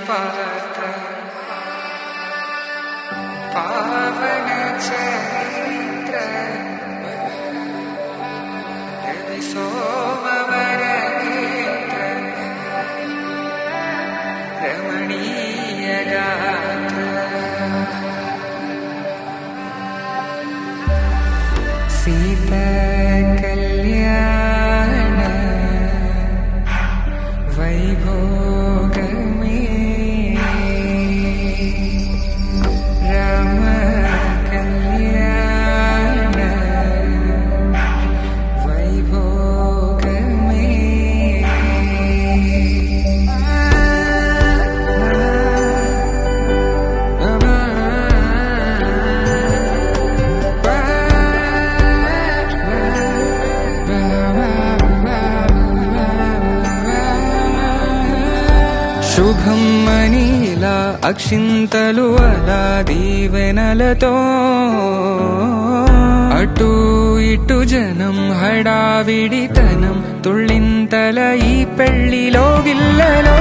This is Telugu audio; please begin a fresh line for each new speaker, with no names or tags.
పాత్ర పావన చరిత్ర రవి సోమవర నేత్ర రమణీయ గాత్ర సీత కళ్యాణ వైభోగమే రామ కళ్యాణ వైభోగమే శుభం మనీలా అక్షింతలు అలా దీవెనలతో అటు ఇటు జనం హడావిడితనం తుళ్ళింతల ఈ పెళ్లిలో గిల్లలో